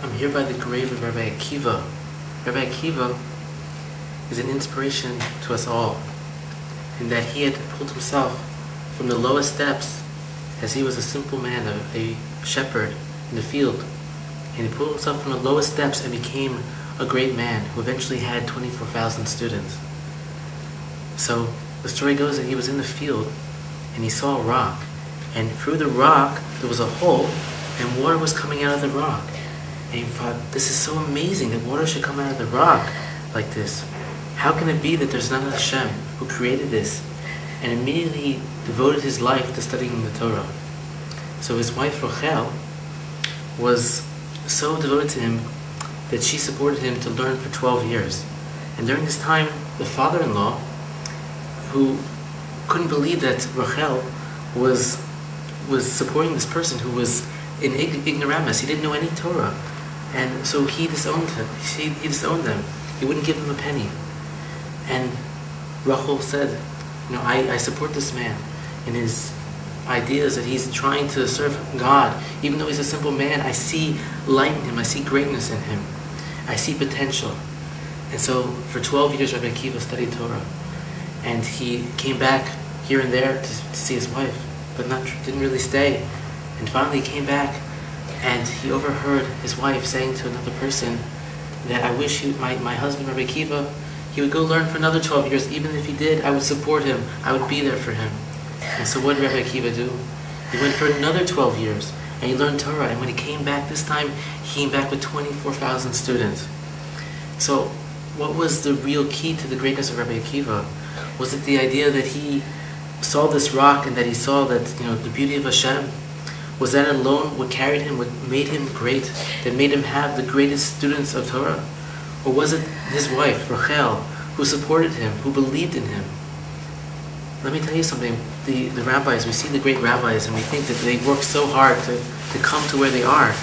I'm here by the grave of Rabbi Akiva. Rabbi Akiva is an inspiration to us all, in that he had pulled himself from the lowest depths, as he was a simple man, a shepherd in the field, and he pulled himself from the lowest depths and became a great man who eventually had 24,000 students. So the story goes that he was in the field and he saw a rock, and through the rock there was a hole and water was coming out of the rock. And he thought, this is so amazing that water should come out of the rock like this. How can it be that there's not a Hashem who created this? And immediately devoted his life to studying the Torah. So his wife Rachel was so devoted to him that she supported him to learn for 12 years. And during this time, the father-in-law, who couldn't believe that Rachel was supporting this person who was in ignoramus, he didn't know any Torah, and so he disowned him. He disowned them. He wouldn't give them a penny. And Rachel said, "You know, I support this man in his ideas that he's trying to serve God. Even though he's a simple man, I see light in him. I see greatness in him. I see potential." And so for 12 years, Rabbi Akiva studied Torah, and he came back here and there to see his wife, but didn't really stay. And finally he came back, and he overheard his wife saying to another person that, "I wish my husband, Rabbi Akiva, he would go learn for another 12 years. Even if he did, I would support him. I would be there for him." And so what did Rabbi Akiva do? He went for another 12 years, and he learned Torah. And when he came back this time, he came back with 24,000 students. So what was the real key to the greatness of Rabbi Akiva? Was it the idea that he saw this rock and that he saw that, you know, the beauty of Hashem? Was that alone what carried him, what made him great, that made him have the greatest students of Torah? Or was it his wife, Rachel, who supported him, who believed in him? Let me tell you something. The rabbis, we see the great rabbis and we think that they work so hard to come to where they are.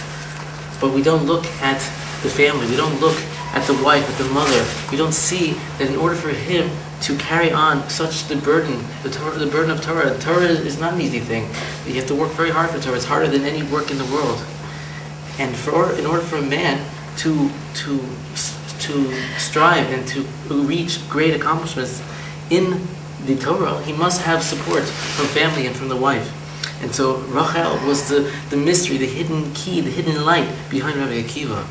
But we don't look at the family, we don't look at the wife, at the mother. We don't see that in order for him to carry on such the burden, the burden of Torah. Torah is not an easy thing. You have to work very hard for Torah. It's harder than any work in the world. And in order for a man to strive and to reach great accomplishments in the Torah, he must have support from family and from the wife. And so Rachel was the mystery, the hidden key, the hidden light behind Rabbi Akiva.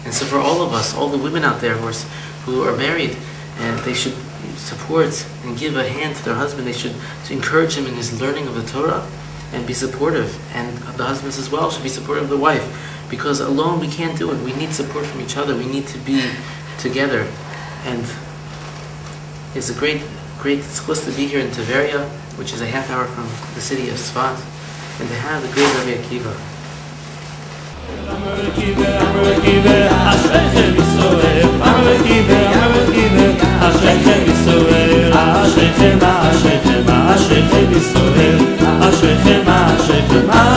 And so for all of us, all the women out there who are married, and they should support and give a hand to their husband, they should encourage him in his learning of the Torah and be supportive. And the husbands as well should be supportive of the wife, because alone we can't do it. We need support from each other. We need to be together. And it's a great tzchus to be here in Tiberias, which is a half hour from the city of Tzfat, and to have the great Rabbi Akiva. Ashrechem,